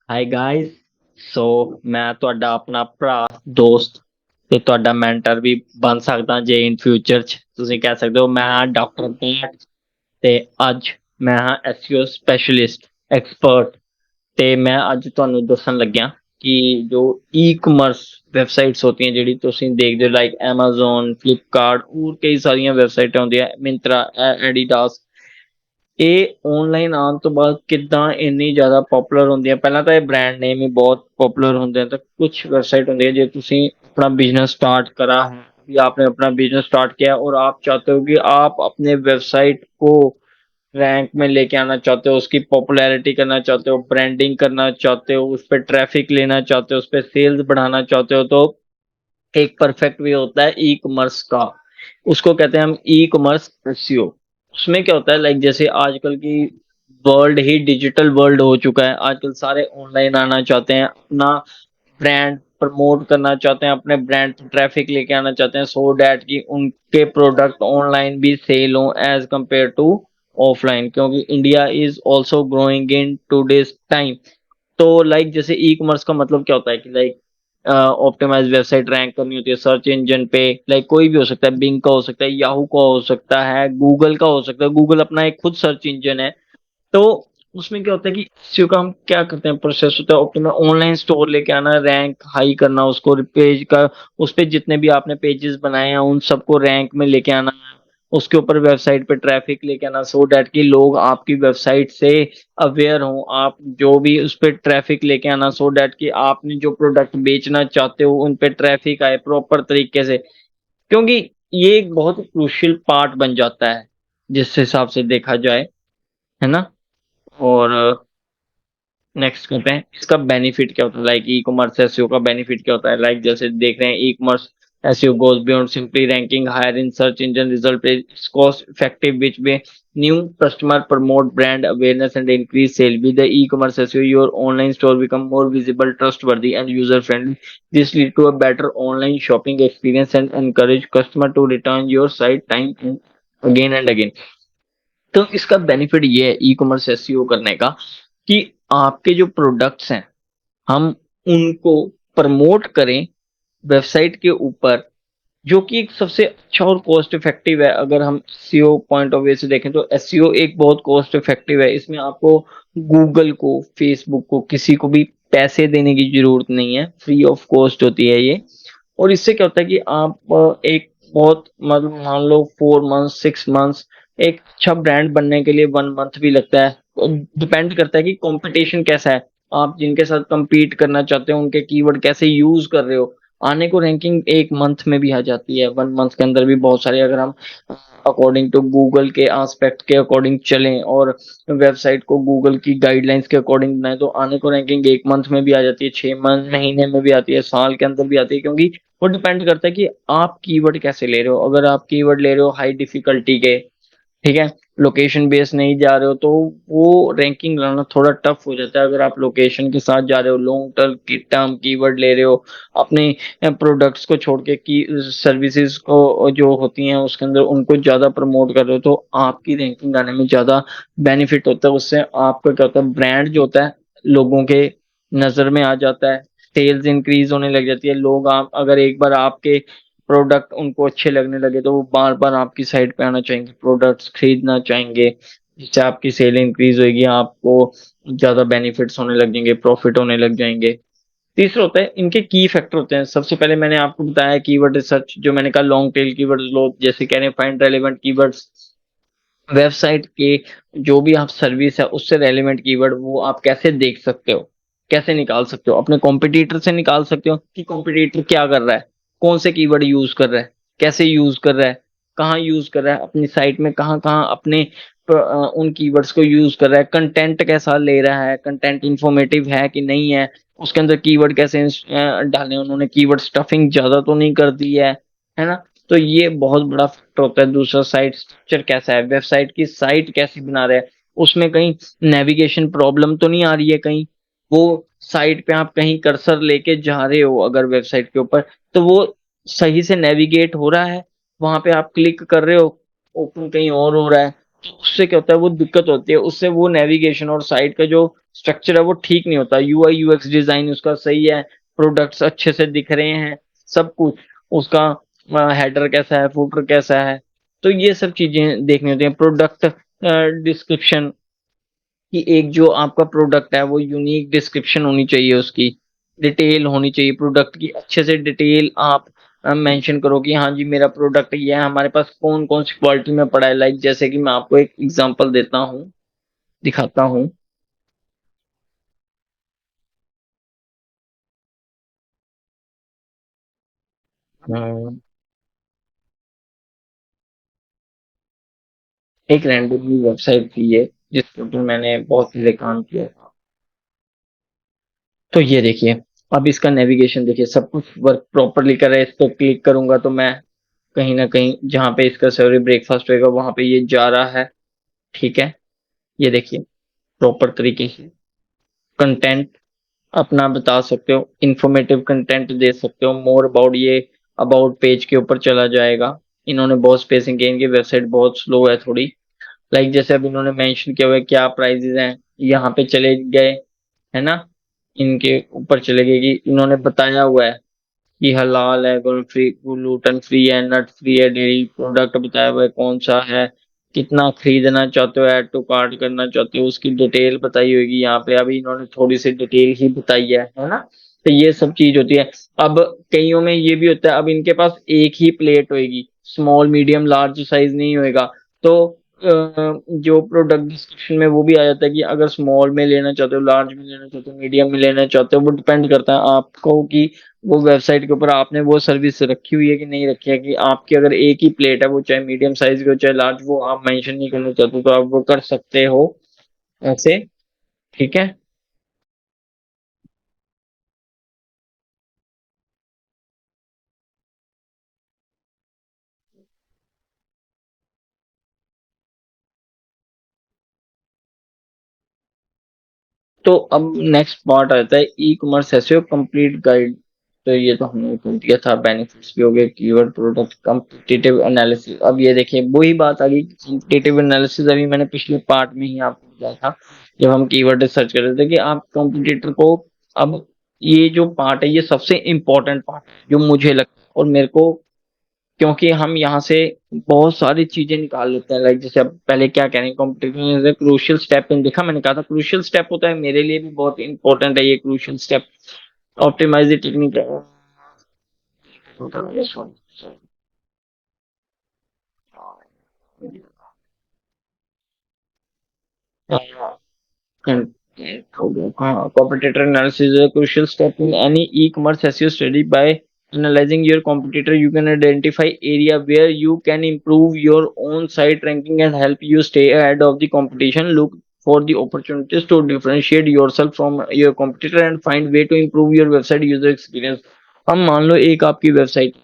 Hi guys. ਸੋ ਮੈਂ ਤੁਹਾਡਾ ਆਪਣਾ ਭਰਾ ਦੋਸਤ ਤੇ ਤੁਹਾਡਾ ਮੈਂਟਰ ਵੀ ਬਣ ਸਕਦਾ ਜੇ ਇਨ ਫਿਊਚਰ ਚ ਤੁਸੀਂ ਕਹਿ ਸਕਦੇ ਹੋ। ਮੈਂ ਹਾਂ ਡਾਕਟਰ ਪੇਟ ਤੇ ਅੱਜ ਮੈਂ ਹਾਂ ਐਸਈਓ ਸਪੈਸ਼ਲਿਸਟ ਐਕਸਪਰਟ। ਤੇ ਮੈਂ ਅੱਜ ਤੁਹਾਨੂੰ ਦੱਸਣ ਲੱਗਿਆ ਕਿ ਜੋ ਈ ਕਮਰਸ ਵੈਬਸਾਈਟਸ ਹੁੰਦੀਆਂ ਜਿਹੜੀ ਤੁਸੀਂ ਦੇਖਦੇ ਹੋ ਲਾਈਕ Amazon ਫਲਿੱਪਕਾਰਟ ਹੋਰ ਕਈ ਸਾਰੀਆਂ ਵੈਬਸਾਈਟਾਂ ਹੁੰਦੀਆਂ ਮਿੰਤਰਾ ਐਡੀਡਾਸ। ਇਹ ਆਨਲਾਈਨ ਆਉਣ ਤੋਂ ਬਾਅਦ ਕਿੱਦਾਂ ਇੰਨੀ ਜ਼ਿਆਦਾ ਪਪੂਲਰ ਹੁੰਦੀ ਹੈ। ਪਹਿਲਾਂ ਤਾਂ ਇਹ ਬ੍ਰਾਂਡ ਨੇਮ ਹੀ ਬਹੁਤ पॉपुलर होते हैं। तो कुछ वेबसाइट होती है जो तुसी अपना बिजनेस स्टार्ट करा है या आपने अपना बिजनेस स्टार्ट किया और आप चाहते हो कि आप अपने वेबसाइट को रैंक में लेके आना चाहते हो, उसकी पॉपुलैरिटी करना चाहते हो, ब्रांडिंग करना चाहते हो, उस पर ट्रैफिक लेना चाहते हो, उस पर सेल्स बढ़ाना चाहते हो, तो एक परफेक्ट वे होता है ई कॉमर्स का। उसको कहते हैं हम ई कॉमर्स एसईओ। उसमें क्या होता है लाइक जैसे आजकल की वर्ल्ड ही डिजिटल वर्ल्ड हो चुका है। आजकल सारे ऑनलाइन आना चाहते हैं, अपना ब्रांड प्रमोट करना चाहते हैं, अपने ब्रांड ट्रैफिक लेके आना चाहते हैं सो डैट कि उनके प्रोडक्ट ऑनलाइन भी सेल हो एज कंपेयर टू ऑफलाइन, क्योंकि India is also growing in today's time. तो लाइक जैसे ई कॉमर्स का मतलब क्या होता है कि लाइक ऑप्टिमाइज वेबसाइट रैंक करनी होती है सर्च इंजन पे। लाइक कोई भी हो सकता है, बिंग का हो सकता है, याहू का हो सकता है, गूगल का हो सकता है। गूगल अपना एक खुद सर्च इंजन है। तो उसमें क्या होता है कि एसईओ का हम क्या करते हैं, प्रोसेस होता है ऑप्टिमल ऑनलाइन स्टोर लेके आना, रैंक हाई करना उसको, पेज का उस पे जितने भी आपने पेजेस बनाए हैं उन सबको रैंक में लेके आना, उसके ऊपर वेबसाइट पे ट्रैफिक लेके आना सो डैट कि लोग आपकी वेबसाइट से अवेयर हों। आप जो भी उस पर ट्रैफिक लेके आना सो डैट कि आपने जो प्रोडक्ट बेचना चाहते हो उन पे ट्रैफिक आए प्रॉपर तरीके से, क्योंकि ये एक बहुत क्रूशियल पार्ट बन जाता है जिस हिसाब से देखा जाए, है ना। और नेक्स्ट करते हैं इसका बेनिफिट क्या होता है, लाइक ई कॉमर्स एसईओ का बेनिफिट क्या होता है। लाइक जैसे देख रहे हैं e commerce SEO goes beyond simply ranking higher in search engine result पे cost effective which way new customer promote brand awareness and increase sale with the e commerce SEO your online store become more visible trustworthy and user friendly. This lead to a better online shopping experience and encourage customer to return your site time and again. तो इसका benefit ये है ई commerce SEO करने का कि आपके जो products हैं हम उनको प्रमोट करें वेबसाइट के ऊपर, जो कि एक सबसे अच्छा और कॉस्ट इफेक्टिव है। अगर हम एसईओ पॉइंट ऑफ व्यू से देखें तो एसईओ एक बहुत कॉस्ट इफेक्टिव है। इसमें आपको गूगल को फेसबुक को किसी को भी पैसे देने की जरूरत नहीं है, फ्री ऑफ कॉस्ट होती है ये। और इससे क्या होता है कि आप एक बहुत मतलब मान लो 4 मंथ्स 6 मंथ्स, एक अच्छा ब्रांड बनने के लिए 1 मंथ भी लगता है। डिपेंड करता है कि कंपटीशन कैसा है, आप जिनके साथ compete करना चाहते हो उनके कीवर्ड कैसे यूज कर रहे हो। आने को रैंकिंग 1 मंथ में भी आ जाती है, 1 मंथ के अंदर भी बहुत सारे, अगर हम अकॉर्डिंग टू गूगल के एस्पेक्ट के अकॉर्डिंग चलें और वेबसाइट को गूगल की गाइडलाइंस के अकॉर्डिंग बनाए तो आने को रैंकिंग 1 मंथ में भी आ जाती है, 6 महीने में भी आती है, साल के अंदर भी आती है। क्योंकि वो डिपेंड करता है कि आप कीवर्ड कैसे ले रहे हो। अगर आप कीवर्ड ले रहे हो हाई डिफिकल्टी के, ठीक है, लोकेशन बेस नहीं जा रहे हो, तो वो रैंकिंग लाना थोड़ा टफ हो जाता है। अगर आप लोकेशन के साथ जा रहे हो, लॉन्ग टर्म की टर्म कीवर्ड ले रहे हो, अपने प्रोडक्ट्स को छोड़ के की सर्विसेज को जो होती हैं उसके अंदर उनको ज्यादा प्रमोट कर रहे हो, तो आपकी रैंकिंग आने में ज्यादा बेनिफिट होता है। उससे आपका क्या होता है, ब्रांड जो होता है लोगों के नजर में आ जाता है, सेल्स इंक्रीज होने लग जाती है। लोग आप अगर एक बार आपके प्रोडक्ट उनको अच्छे लगने लगे तो वो बार बार आपकी साइट पे आना चाहेंगे, प्रोडक्ट्स खरीदना चाहेंगे, जिससे आपकी सेल इंक्रीज होगी, आपको ज्यादा बेनिफिट्स होने लग जाएंगे, प्रॉफिट होने लग जाएंगे। तीसरा होता है इनके की फैक्टर होते हैं। सबसे पहले मैंने आपको बताया कीवर्ड रिसर्च, जो मैंने कहा लॉन्ग टेल कीवर्ड, लोग जैसे कह रहे हैं फाइंड रेलेवेंट कीवर्ड्स। वेबसाइट के जो भी आप सर्विस है उससे रेलेवेंट कीवर्ड वो आप कैसे देख सकते हो, कैसे निकाल सकते हो, अपने कॉम्पिटिटर से निकाल सकते हो कि कॉम्पिटिटर क्या कर रहा है, कौन से कीवर्ड यूज कर रहा है, कैसे यूज कर रहा है, कहाँ यूज कर रहा है, अपनी साइट में कहाँ कहाँ अपने उन कीवर्ड्स को यूज कर रहा है, कंटेंट कैसा ले रहा है, कंटेंट इंफॉर्मेटिव है कि नहीं है, उसके अंदर कीवर्ड कैसे डाले उन्होंने, कीवर्ड स्टफिंग ज्यादा तो नहीं कर दी है ना। तो ये बहुत बड़ा फैक्टर होता है। दूसरा साइट स्ट्रक्चर कैसा है, वेबसाइट की साइट कैसी बना रहे हैं, उसमें कहीं नेविगेशन प्रॉब्लम तो नहीं आ रही है, कहीं वो साइट पे आप कहीं कर्सर लेके जा रहे हो अगर वेबसाइट के ऊपर, तो वो सही से नेविगेट हो रहा है, वहां पे आप क्लिक कर रहे हो ओपन कहीं और हो रहा है, तो उससे क्या होता है वो दिक्कत होती है। उससे वो नेविगेशन और साइट का जो स्ट्रक्चर है वो ठीक नहीं होता, यूआई यूएक्स डिजाइन उसका सही है, प्रोडक्ट्स अच्छे से दिख रहे हैं, सब कुछ उसका, हेडर कैसा है, फुटर कैसा है, तो ये सब चीजें देखनी होती हैं। प्रोडक्ट डिस्क्रिप्शन कि एक जो आपका प्रोडक्ट है वो यूनिक डिस्क्रिप्शन होनी चाहिए, उसकी डिटेल होनी चाहिए प्रोडक्ट की, अच्छे से डिटेल आप मेंशन करो कि हाँ जी मेरा प्रोडक्ट ये है, हमारे पास कौन कौन सी क्वालिटी में पड़ा है। लाइक जैसे कि मैं आपको एक एग्जांपल देता हूँ, दिखाता हूँ। अम, एक रैंडमली वेबसाइट थी ये, जिस पर मैंने बहुत चीजें काम किया था। तो ये देखिए, अब इसका नेविगेशन देखिए, सब कुछ वर्क प्रॉपरली कर रहा है। इस पर क्लिक करूंगा तो मैं कहीं ना कहीं जहाँ पे इसका सवेरे ब्रेकफास्ट होएगा वहां पे ये जा रहा है। ठीक है, ये देखिए प्रॉपर तरीके से कंटेंट अपना बता सकते हो, इंफॉर्मेटिव कंटेंट दे सकते हो, मोर अबाउट, ये अबाउट पेज के ऊपर चला जाएगा। इन्होंने बहुत स्पेसिंग की, इनकी वेबसाइट बहुत स्लो है थोड़ी। लाइक जैसे अब इन्होंने मेंशन किया हुआ है क्या प्राइजेस हैं, यहाँ पे चले गए, है ना, इनके ऊपर चले गए कि इन्होंने बताया हुआ है कि हलाल है, ग्लूटन फ्री है, नट फ्री है, डेयरी प्रोडक्ट बताया हुआ है कौन सा है, कितना खरीदना चाहते हो, ऐड टू कार्ट करना चाहते हो, उसकी डिटेल बताई होगी यहाँ पे। अभी इन्होंने थोड़ी सी डिटेल ही बताई है ना। तो ये सब चीज होती है। अब कईयों में ये भी होता है, अब इनके पास एक ही प्लेट होगी, स्मॉल मीडियम लार्ज साइज नहीं होएगा। तो जो प्रोडक्ट डिस्क्रिप्शन में वो भी आ जाता है कि अगर स्मॉल में लेना चाहते हो, लार्ज में लेना चाहते हो, मीडियम में लेना चाहते हो, वो डिपेंड करता है आपको कि वो वेबसाइट के ऊपर आपने वो सर्विस रखी हुई है कि नहीं रखी है। कि आपकी अगर एक ही प्लेट है, वो चाहे मीडियम साइज की हो चाहे लार्ज, वो आप मेंशन नहीं करना चाहते तो आप वो कर सकते हो ऐसे। ठीक है। तो अब नेक्स्ट पार्ट आता है ई कॉमर्स एसईओ कंप्लीट गाइड। तो ये तो हमने कर दिया था, बेनिफिट्स भी हो गए, कीवर्ड, प्रोडक्ट, कम्पिटिटिव एनालिसिस। अब ये देखिए वही बात आ गई, कम्पिटिटिव एनालिसिस अभी मैंने पिछले पार्ट में ही आपको बताया था, जब हम कीवर्ड सर्च कर रहे थे कि आप कॉम्पिटिटर को, अब ये जो पार्ट है ये सबसे इंपॉर्टेंट पार्ट है जो मुझे लगता है और मेरे को, क्योंकि हम यहाँ से बहुत सारी चीजें निकाल लेते हैं। लाइक जैसे अब पहले क्या कह रहे हैं, कॉम्पिटिशन क्रूशियल स्टेप इन देखा, मैंने कहा था क्रूशियल स्टेप होता है, मेरे लिए भी बहुत इंपॉर्टेंट है ये crucial step. Optimise the technique, competitor analysis is a crucial step in any e-commerce SEO study. By analyzing your competitor, you can identify area where you can improve your own site ranking and help you stay ahead of the competition. Look for the opportunities to differentiate yourself from your competitor and find way to improve your website user experience. अब मान लो एक आपकी website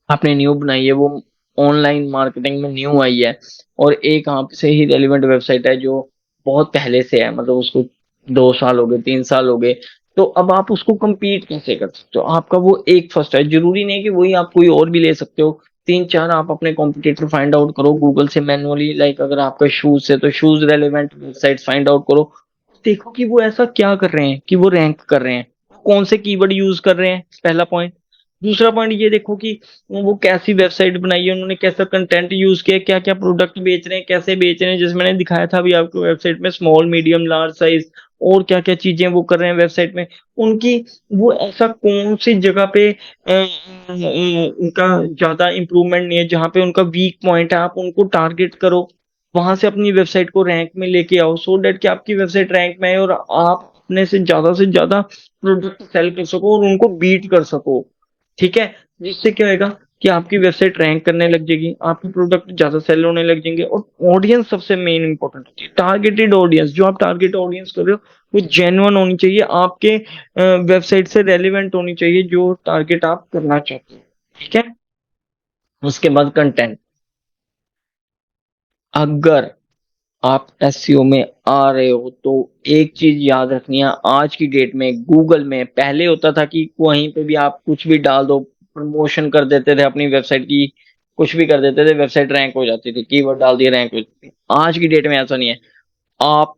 आपने new बनाई है, वो online marketing में new आई है, और एक आपसे ही रेलिवेंट वेबसाइट है जो बहुत पहले से है, मतलब उसको 2 साल हो गए, 3 साल हो गए। तो अब आप उसको compete कैसे कर सकते हो? आपका वो एक फर्स्ट है, जरूरी नहीं कि वही आप कोई और भी ले सकते हो। 3 4 आप अपने कॉम्पिटिटर फाइंड आउट करो गूगल से मैनुअली। लाइक अगर आपका शूज है तो shoes relevant website find out करो, देखो कि वो ऐसा क्या कर रहे हैं कि वो रैंक कर रहे हैं, कौन से कीवर्ड यूज कर रहे हैं, पहला पॉइंट। दूसरा पॉइंट ये देखो कि वो कैसी वेबसाइट बनाई है, उन्होंने कैसा कंटेंट यूज किया, क्या क्या प्रोडक्ट बेच रहे हैं, कैसे बेच रहे हैं, जैसे मैंने दिखाया था अभी आपको वेबसाइट में, स्मॉल मीडियम लार्ज साइज, और क्या क्या चीजें वो कर रहे हैं वेबसाइट में उनकी। वो ऐसा कौन सी जगह पे उनका ज्यादा इंप्रूवमेंट नहीं है, जहाँ पे उनका वीक पॉइंट है, आप उनको टारगेट करो, वहां से अपनी वेबसाइट को रैंक में लेके आओ, सो डेट कि आपकी वेबसाइट रैंक में आए और आप अपने से ज्यादा प्रोडक्ट सेल कर सको और उनको बीट कर सको। ठीक है, जिससे क्या होगा कि आपकी वेबसाइट रैंक करने लग जाएगी, आपके प्रोडक्ट ज्यादा सेल होने लग जाएंगे। और ऑडियंस सबसे मेन इंपॉर्टेंट होती है, टारगेटेड ऑडियंस, जो आप टारगेट ऑडियंस कर रहे हो वो जेन्युइन होनी चाहिए, आपके वेबसाइट से रेलिवेंट होनी चाहिए जो टारगेट आप करना चाहते हो। ठीक है। उसके बाद कंटेंट, अगर आप एसईओ में आ रहे हो तो एक चीज याद रखनी है, आज की डेट में गूगल में, पहले होता था कि वहीं पे भी आप कुछ भी डाल दो, प्रमोशन कर देते थे अपनी वेबसाइट की, कुछ भी कर देते थे, वेबसाइट रैंक हो जाती थी, कीवर्ड डाल दिए रैंक हो जाती थी। आज की डेट में ऐसा नहीं है। आप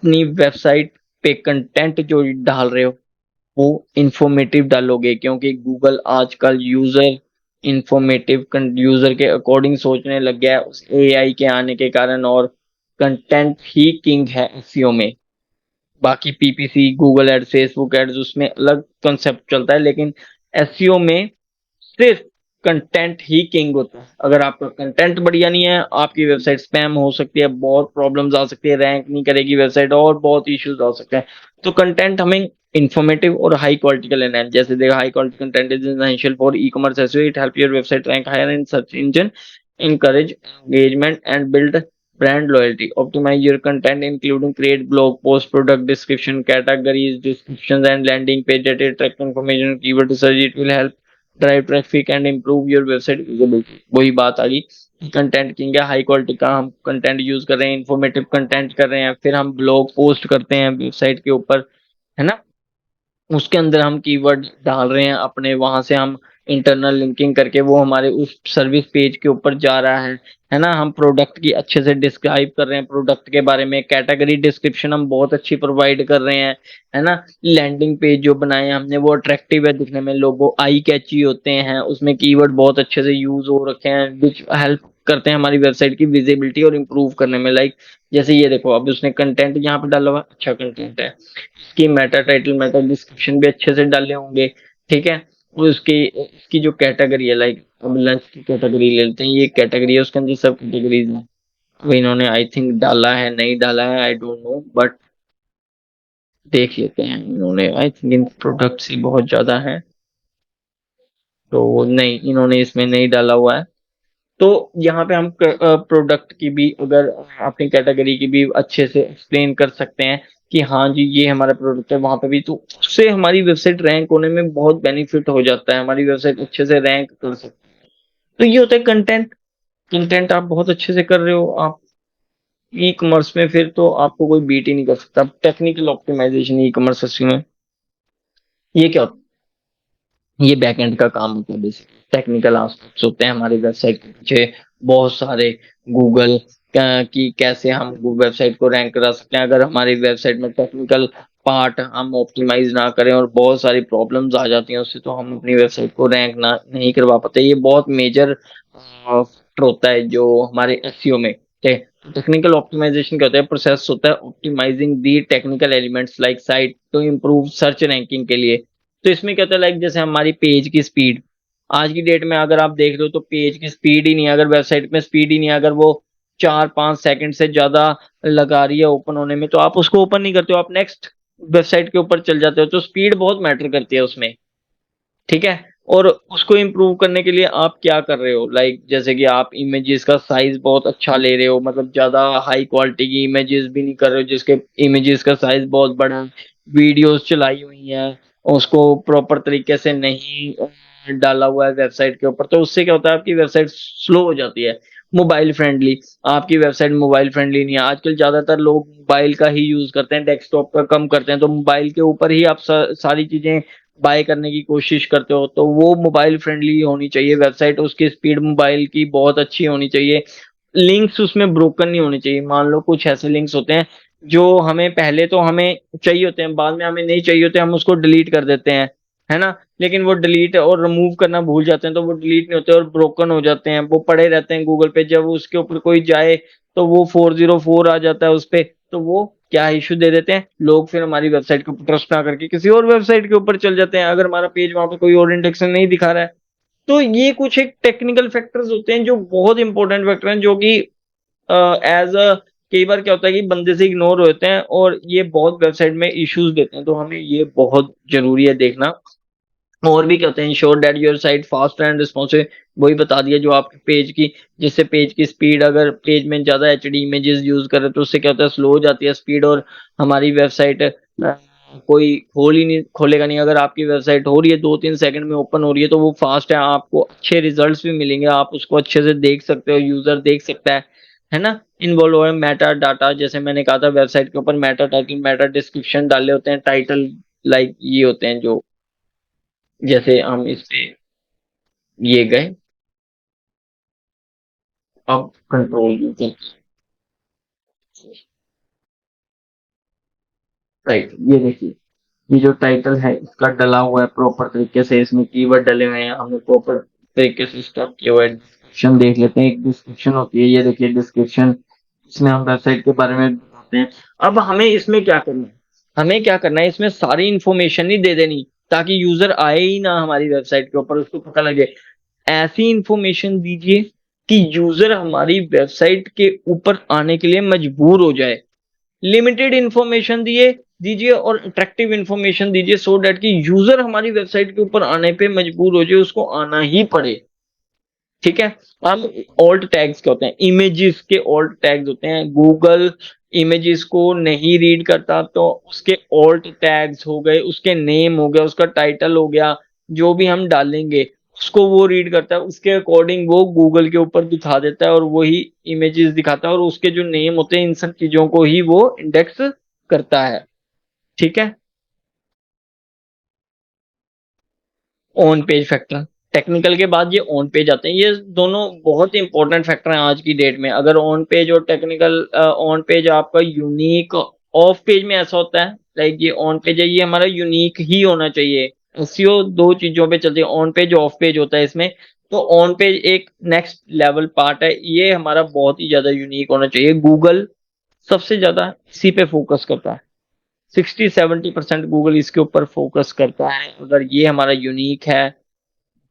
अपनी वेबसाइट पे कंटेंट जो डाल रहे हो वो इंफॉर्मेटिव डालोगे, क्योंकि गूगल आजकल यूजर के अकॉर्डिंग सोचने लग गया है उस एआई के आने के कारण। और कंटेंट ही किंग है एसईओ में। बाकी PPC, Google ads, Facebook ads, उसमें अलग कंसेप्ट चलता है, लेकिन एसईओ में सिर्फ कंटेंट ही किंग होता है। अगर आपका कंटेंट बढ़िया नहीं है, आपकी वेबसाइट स्पैम हो सकती है, बहुत प्रॉब्लम्स आ सकती है, रैंक नहीं करेगी वेबसाइट, और बहुत इश्यूज आ सकते हैं। तो कंटेंट हमें इंफॉर्मेटिव और हाई क्वालिटी का लेना है। जैसे देखा, high quality content is essential for e commerce SEO, it help your website rank higher in search engine, encourage engagement and build brand loyalty. Optimize your content including create blog post, product description, categories descriptions and landing page data track information, keyword research. It will help drive traffic and improve your website visibility. वही बात आ गई, content king है, high quality का हम content use कर रहे हैं, informative content कर रहे हैं, फिर हम ब्लॉग पोस्ट करते हैं वेबसाइट के ऊपर, है ना। उसके अंदर हम कीवर्ड डाल रहे हैं अपने, वहां से हम इंटरनल लिंकिंग करके वो हमारे उस सर्विस पेज के ऊपर जा रहा है ना। हम प्रोडक्ट की अच्छे से डिस्क्राइब कर रहे हैं, प्रोडक्ट के बारे में कैटेगरी डिस्क्रिप्शन हम बहुत अच्छी प्रोवाइड कर रहे हैं, है ना। लैंडिंग पेज जो बनाए हैं हमने वो अट्रैक्टिव है दिखने में, लोगो आई कैची होते हैं, उसमें कीवर्ड बहुत अच्छे से यूज हो रखे हैं, विच हेल्प करते हैं हमारी वेबसाइट की विजिबिलिटी और इम्प्रूव करने में। लाइक जैसे ये देखो, अब उसने कंटेंट यहाँ पे डाला हुआ, अच्छा कंटेंट है, इसकी मेटा टाइटल, मेटा डिस्क्रिप्शन भी अच्छे से डाले होंगे, ठीक है। और उसकी इसकी जो कैटेगरी है, लाइक अब लंच की कैटेगरी ले लेते हैं, ये कैटेगरी है, उसके अंदर सब कैटेगरीज हैं। अब इन्होंने आई थिंक डाला है, नहीं डाला है, आई डोंट नो, बट देख लेते हैं। इन्होंने आई थिंक इन प्रोडक्ट्स ही बहुत ज्यादा है, तो नहीं, इन्होंने इसमें नहीं डाला हुआ है। तो यहाँ पे हम प्रोडक्ट की भी, अगर अपनी कैटेगरी की भी अच्छे से एक्सप्लेन कर सकते हैं कि हाँ जी ये हमारा प्रोडक्ट है, वहां पे भी, तो उससे हमारी वेबसाइट रैंक होने में बहुत बेनिफिट हो जाता है, हमारी वेबसाइट अच्छे से रैंक कर सकते हैं। तो ये होता है कंटेंट। कंटेंट आप बहुत अच्छे से कर रहे हो आप ई कॉमर्स में, फिर तो आपको कोई बीट ही नहीं कर सकता। टेक्निकल ऑप्टिमाइजेशन ई कॉमर्स में ये क्या होता है? ये बैकएंड का काम होता है, बेसिकली टेक्निकल एस्पेक्ट्स होते हैं हमारी वेबसाइट के पीछे बहुत सारे। गूगल की कैसे हम वेबसाइट को रैंक करा सकते हैं, अगर हमारी वेबसाइट में टेक्निकल पार्ट हम ऑप्टिमाइज ना करें और बहुत सारी प्रॉब्लम्स आ जाती हैं उससे, तो हम अपनी वेबसाइट को रैंक ना नहीं करवा पाते। ये बहुत मेजर फैक्टर होता है जो हमारे एसईओ में। टेक्निकल ऑप्टिमाइजेशन क्या होता है? प्रोसेस होता है optimising the technical elements like site to improve search ranking के लिए। तो इसमें क्या होता है, लाइक जैसे हमारी पेज की स्पीड, आज की डेट में अगर आप देख रहे हो तो पेज की स्पीड ही नहीं है, अगर वेबसाइट में स्पीड ही नहीं है, अगर वो 4-5 सेकंड से ज्यादा लगा रही है ओपन होने में, तो आप उसको ओपन नहीं करते हो, आप नेक्स्ट वेबसाइट के ऊपर चल जाते हो। तो स्पीड बहुत मैटर करती है उसमें, ठीक है। और उसको इम्प्रूव करने के लिए आप क्या कर रहे हो, लाइक जैसे कि आप इमेजेस का साइज बहुत अच्छा ले रहे हो, मतलब ज्यादा हाई क्वालिटी की इमेजेस भी नहीं कर रहे हो जिसके इमेजेस का साइज बहुत बड़ा है, वीडियोस चलाई हुई है, उसको प्रॉपर तरीके से नहीं डाला हुआ है वेबसाइट के ऊपर, तो उससे क्या होता है, आपकी वेबसाइट स्लो हो जाती है। मोबाइल फ्रेंडली, आपकी वेबसाइट मोबाइल फ्रेंडली नहीं है, आजकल ज्यादातर लोग मोबाइल का ही यूज करते हैं, डेस्कटॉप का कम करते हैं, तो मोबाइल के ऊपर ही आप सारी चीजें बाय करने की कोशिश करते हो, तो वो मोबाइल फ्रेंडली होनी चाहिए वेबसाइट, उसकी स्पीड मोबाइल की बहुत अच्छी होनी चाहिए, लिंक्स उसमें ब्रोकन नहीं होने चाहिए। मान लो कुछ ऐसे लिंक्स होते हैं जो हमें पहले तो हमें चाहिए होते हैं, बाद में हमें नहीं चाहिए होते, हम उसको डिलीट कर देते हैं, है ना। लेकिन वो डिलीट और रिमूव करना भूल जाते हैं, तो वो डिलीट नहीं होते और ब्रोकन हो जाते हैं, वो पड़े रहते हैं गूगल पे, जब उसके ऊपर कोई जाए तो वो 404 आ जाता है उस पे, तो वो क्या इश्यू दे देते हैं लोग, फिर हमारी वेबसाइट के ऊपर ट्रस्ट ना करके किसी और वेबसाइट के ऊपर चल जाते हैं, अगर हमारा पेज वहां पे कोई और इंडेक्स नहीं दिखा रहा है। तो ये कुछ एक टेक्निकल फैक्टर्स होते हैं जो बहुत इंपॉर्टेंट फैक्टर हैं, जो कि एज अ कई बार क्या होता है कि बंदे से इग्नोर होते हैं और ये बहुत वेबसाइट में इश्यूज देते हैं, तो हमें ये बहुत जरूरी है देखना। और भी कहते हैं ensure that your site fast and responsive, वही बता दिया जो आपके पेज की, जिससे पेज की स्पीड, अगर पेज में ज्यादा एचडी इमेजेस यूज करें तो उससे क्या होता है, स्लो हो जाती है स्पीड, और हमारी वेबसाइट कोई खोल ही नहीं, खोलेगा नहीं। अगर आपकी वेबसाइट हो रही है 2-3 सेकंड में ओपन हो रही है तो वो फास्ट है, आपको अच्छे रिजल्ट्स भी मिलेंगे, आप उसको अच्छे से देख सकते हो, यूजर देख सकता है ना। इन्वॉल्व हो मेटा डाटा, जैसे मैंने कहा था वेबसाइट के ऊपर मेटा टाइटल, मेटा डिस्क्रिप्शन डाले होते हैं, टाइटल लाइक ये होते हैं जो, जैसे हम इस पे ये गए, अब कंट्रोल यूजर, राइट, ये देखिए, ये जो टाइटल है इसका डला हुआ है प्रॉपर तरीके से, इसमें कीवर्ड डले हुए हैं, हमने प्रॉपर तरीके से स्टफ किया हुआ है। डिस्क्रिप्शन देख लेते हैं, एक डिस्क्रिप्शन होती है, ये देखिए डिस्क्रिप्शन, इसमें हम वेबसाइट के बारे में बताते हैं। अब हमें इसमें क्या करना है, हमें क्या करना है, इसमें सारी इंफॉर्मेशन ही दे देनी, ताकि यूजर आए ही ना हमारी वेबसाइट के ऊपर, उसको पता लगे। ऐसी इंफॉर्मेशन दीजिए कि यूजर हमारी वेबसाइट के ऊपर आने के लिए मजबूर हो जाए। लिमिटेड इंफॉर्मेशन दीजिए और अट्रैक्टिव इंफॉर्मेशन दीजिए, सो डैट कि यूजर हमारी वेबसाइट के ऊपर आने पे मजबूर हो जाए, उसको आना ही पड़े। ठीक है। हम ऑल्ट टैग्स क्या होते हैं, इमेजेस के ऑल्ट टैग्स होते हैं। गूगल इमेजेस को नहीं रीड करता, तो उसके ऑल्ट टैग्स हो गए, उसके नेम हो गया, उसका टाइटल हो गया, जो भी हम डालेंगे उसको वो रीड करता है, उसके अकॉर्डिंग वो गूगल के ऊपर दिखा देता है और वही इमेजेस दिखाता है, और उसके जो नेम होते हैं इन सब चीजों को ही वो इंडेक्स करता है। ठीक है। ऑन पेज फैक्टर, टेक्निकल के बाद ये ऑन पेज आते हैं, ये दोनों बहुत इंपॉर्टेंट फैक्टर हैं आज की डेट में। अगर ऑन पेज और टेक्निकल, ऑन पेज आपका यूनिक, ऑफ पेज में ऐसा होता है, लाइक ये ऑन पेज है, ये हमारा यूनिक ही होना चाहिए। एसईओ दो चीजों पे चलती है, ऑन पेज ऑफ पेज होता है इसमें। तो ऑन पेज एक नेक्स्ट लेवल पार्ट है, ये हमारा बहुत ही ज्यादा यूनिक होना चाहिए। गूगल सबसे ज्यादा इसी पे फोकस करता है, 60-70% गूगल इसके ऊपर फोकस करता है। अगर ये हमारा यूनिक है,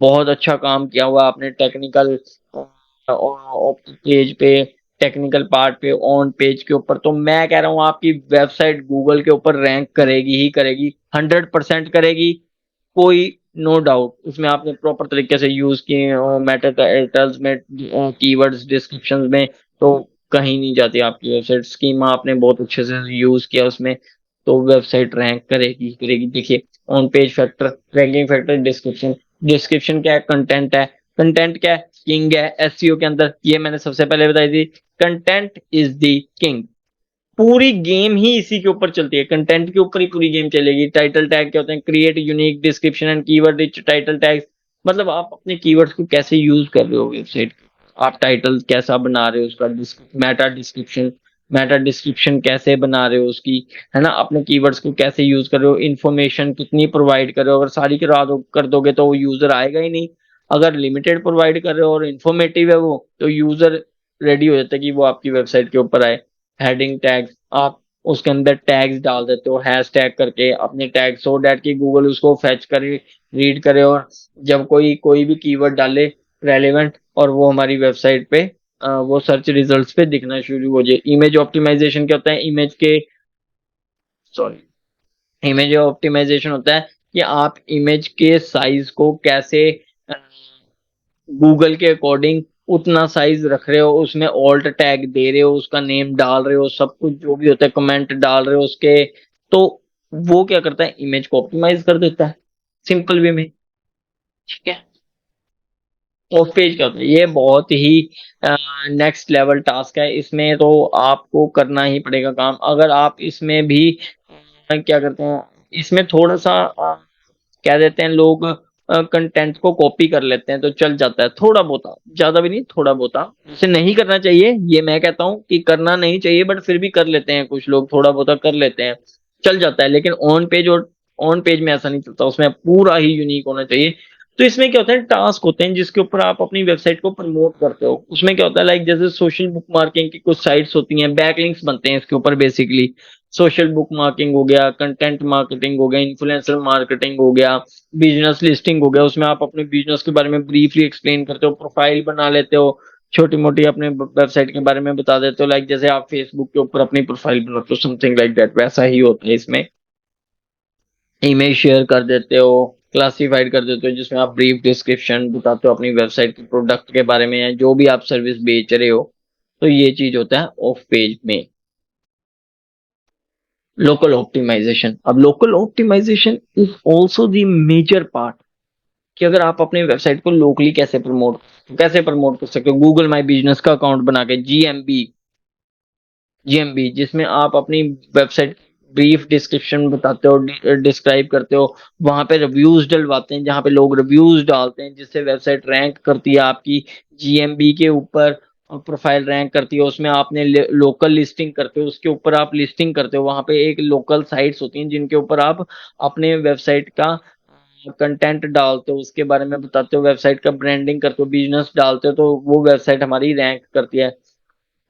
बहुत अच्छा काम किया हुआ आपने टेक्निकल पेज पे, टेक्निकल पार्ट पे, ऑन पेज के ऊपर, तो मैं कह रहा हूँ आपकी वेबसाइट गूगल के ऊपर रैंक करेगी ही करेगी, 100% करेगी, कोई नो डाउट। उसमें आपने प्रॉपर तरीके से यूज किए मेटा टाइटल्स में, कीवर्ड्स डिस्क्रिप्शन में, तो कहीं नहीं जाती आपकी वेबसाइट। स्कीमा आपने बहुत अच्छे से यूज किया उसमें, तो वेबसाइट रैंक करेगी करेगी। देखिए, on page factor, ranking factor, description. Description क्या है, कंटेंट है। कंटेंट क्या है, किंग है एसईओ के अंदर, ये मैंने सबसे पहले बताई थी। कंटेंट इज द किंग, पूरी गेम ही इसी के ऊपर चलती है, कंटेंट के ऊपर ही पूरी गेम चलेगी। टाइटल टैग क्या होते हैं, create unique description and keyword rich title tags, मतलब आप अपने कीवर्ड्स को कैसे यूज कर रहे हो वेबसाइट, आप टाइटल कैसा बना रहे हो उसका, मेटा डिस्क्रिप्शन, मेटा डिस्क्रिप्शन कैसे बना रहे हो उसकी, है ना, अपने कीवर्ड्स को कैसे यूज कर रहे हो, इन्फॉर्मेशन कितनी प्रोवाइड कर रहे हो। अगर सारी कर दोगे तो वो यूजर आएगा ही नहीं। अगर लिमिटेड प्रोवाइड कर रहे हो और इन्फॉर्मेटिव है वो, तो यूजर रेडी हो जाता है कि वो आपकी वेबसाइट के ऊपर आए। हेडिंग टैग्स, आप उसके अंदर टैग्स डाल देते हो, हैश टैग करके अपने टैग, सो डैट कि गूगल उसको फेच करे, रीड करे, और जब कोई कोई भी कीवर्ड डाले रेलेवेंट, और वो हमारी वेबसाइट पे वो सर्च रिजल्ट्स पे दिखना शुरू हो जाए। इमेज ऑप्टिमाइजेशन क्या होता है, इमेज के, सॉरी, इमेज ऑप्टिमाइजेशन होता है कि आप इमेज के साइज को कैसे गूगल के अकॉर्डिंग उतना साइज रख रहे हो, उसमें ऑल्ट टैग दे रहे हो, उसका नेम डाल रहे हो, सब कुछ जो भी होता है कमेंट डाल रहे हो उसके, तो वो क्या करता है, इमेज को ऑप्टिमाइज कर देता है सिंपल वे में। ठीक है। ऑफ पेज क्या होता है, ये बहुत ही नेक्स्ट लेवल टास्क है, इसमें तो आपको करना ही पड़ेगा काम। अगर आप इसमें भी क्या करते हैं, इसमें थोड़ा सा क्या देते हैं लोग, कंटेंट को कॉपी कर लेते हैं, तो चल जाता है थोड़ा बहुत, ज्यादा भी नहीं, थोड़ा बहुत। उसे नहीं करना चाहिए, ये मैं कहता हूँ कि करना नहीं चाहिए, बट फिर भी कर लेते हैं कुछ लोग, थोड़ा बहुत कर लेते हैं, चल जाता है। लेकिन ऑन पेज, और ऑन पेज में ऐसा नहीं चलता, उसमें पूरा ही यूनिक होना चाहिए। तो इसमें क्या होता है, टास्क होते हैं जिसके ऊपर आप अपनी वेबसाइट को प्रमोट करते हो। उसमें क्या होता है, लाइक जैसे सोशल बुक मार्किंग की कुछ साइट्स होती हैं, बैकलिंक्स बनते हैं इसके ऊपर बेसिकली। सोशल बुक मार्किंग हो गया, कंटेंट मार्केटिंग हो गया, इन्फ्लुएंसर मार्केटिंग हो गया, बिजनेस लिस्टिंग हो गया, उसमें आप अपने बिजनेस के बारे में ब्रीफली एक्सप्लेन करते हो, प्रोफाइल बना लेते हो, छोटी मोटी अपने वेबसाइट के बारे में बता देते हो, लाइक जैसे आप फेसबुक के ऊपर अपनी प्रोफाइल बनाते हो, समथिंग लाइक दैट, वैसा ही होता है इसमें। इमेज शेयर कर देते हो, क्लासिफाइड कर देते हो, जिसमें आप ब्रीफ डिस्क्रिप्शन बताते हो अपनी वेबसाइट के प्रोडक्ट के बारे में, या जो भी आप सर्विस बेच रहे हो। तो ये चीज होता है ऑफ पेज में। लोकल ऑप्टिमाइजेशन, अब local optimisation is also the major part, कि अगर आप अपनी वेबसाइट को लोकली कैसे प्रमोट कर सकते हो, गूगल माई बिजनेस का अकाउंट बना के, जीएमबी, जिसमें आप अपनी वेबसाइट ब्रीफ डिस्क्रिप्शन बताते हो, डिस्क्राइब करते हो, वहां पे रिव्यूज डलवाते हैं, जहां पे लोग रिव्यूज डालते हैं, जिससे वेबसाइट रैंक करती है आपकी जीएमबी के ऊपर। प्रोफाइल रैंक करती है, उसमें आपने लोकल लिस्टिंग करते हो, उसके ऊपर आप लिस्टिंग करते हो, वहां पे एक लोकल साइट्स होती हैं जिनके ऊपर आप अपने वेबसाइट का कंटेंट डालते हो, उसके बारे में बताते हो, वेबसाइट का ब्रांडिंग करते हो, बिजनेस डालते हो, तो वो वेबसाइट हमारी रैंक करती है।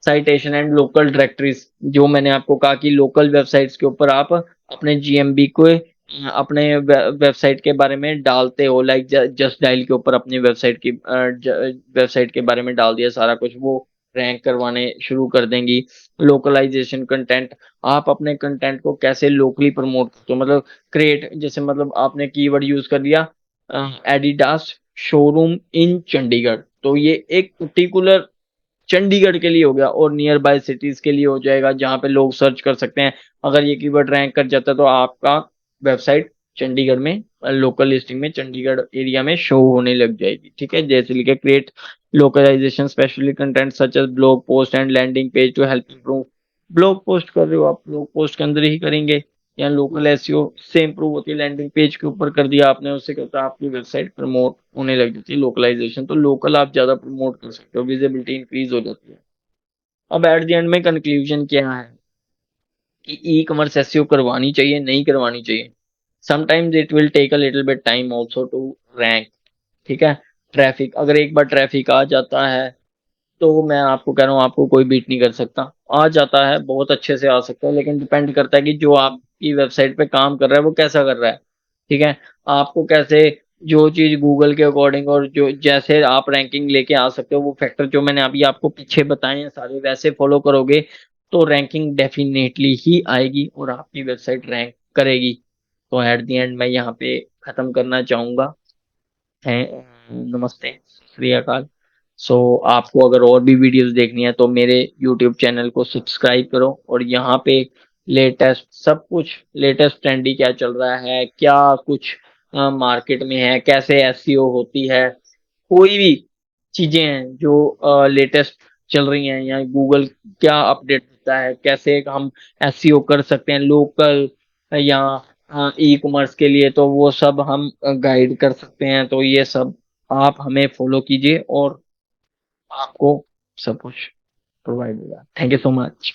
साइटेशन एंड लोकल डायरेक्टरीज, जो मैंने आपको कहा कि लोकल वेबसाइट्स के ऊपर आप अपने जीएमबी को अपने वेबसाइट के बारे में डालते हो, लाइक जस्ट डायल के ऊपर अपनी वेबसाइट के बारे में डाल दिया सारा कुछ, वो रैंक करवाने शुरू कर देंगी। लोकलाइजेशन कंटेंट, आप अपने कंटेंट को कैसे लोकली प्रमोट करते हो, मतलब क्रिएट, जैसे मतलब आपने कीवर्ड यूज कर दिया एडिडास शोरूम इन चंडीगढ़, तो ये एक पर्टिकुलर चंडीगढ़ के लिए हो गया, और नियर बाय सिटीज के लिए हो जाएगा जहां पे लोग सर्च कर सकते हैं। अगर ये कीवर्ड रैंक कर जाता है तो आपका वेबसाइट चंडीगढ़ में लोकल लिस्टिंग में चंडीगढ़ एरिया में शो होने लग जाएगी। ठीक है, जैसे लिखे create localisation specially content such as blog post and landing page to help improve. Blog post कर रहे हो आप, ब्लॉग पोस्ट के अंदर ही करेंगे, या लोकल एसईओ से इम्प्रूव होती है, लैंडिंग पेज के ऊपर कर दिया आपने, उससे क्या होता है आपकी वेबसाइट प्रमोट होने लग जाती है। लोकलाइजेशन तो लोकल आप ज्यादा प्रमोट कर सकते हो, विजिबिलिटी इंक्रीज हो जाती है। अब एट द एंड में कंक्लूजन क्या है कि ई कॉमर्स एसईओ करवानी चाहिए नहीं करवानी चाहिए। Sometimes it will take a little bit time also to rank. ठीक है, ट्रैफिक, अगर एक बार ट्रैफिक आ जाता है तो मैं आपको कह रहा हूँ आपको कोई बीट नहीं कर सकता। आ जाता है, बहुत अच्छे से आ सकता है, लेकिन डिपेंड करता है कि जो आपकी वेबसाइट पे काम कर रहा है वो कैसा कर रहा है। ठीक है, आपको कैसे, जो चीज गूगल के अकॉर्डिंग और जो जैसे आप रैंकिंग लेके आ सकते हो, वो फैक्टर जो मैंने अभी आपको पीछे बताए हैं सारे, वैसे फॉलो करोगे तो रैंकिंग डेफिनेटली ही आएगी और आपकी वेबसाइट रैंक करेगी। तो एट द एंड मैं यहाँ पे खत्म करना चाहूंगा है। नमस्ते, श्री अकाल। सो आपको अगर और भी वीडियोस देखनी है तो मेरे यूट्यूब चैनल को सब्सक्राइब करो, और यहाँ पे लेटेस्ट सब कुछ, लेटेस्ट ट्रेंडी क्या चल रहा है, क्या कुछ मार्केट में है, कैसे एसईओ होती है, कोई भी चीजें हैं जो लेटेस्ट चल रही हैं, या गूगल क्या अपडेट होता है, कैसे हम एसईओ कर सकते हैं लोकल या ई कॉमर्स के लिए, तो वो सब हम गाइड कर सकते हैं। तो ये सब आप हमें फॉलो कीजिए और आपको सब कुछ प्रोवाइड होगा। Thank you so much.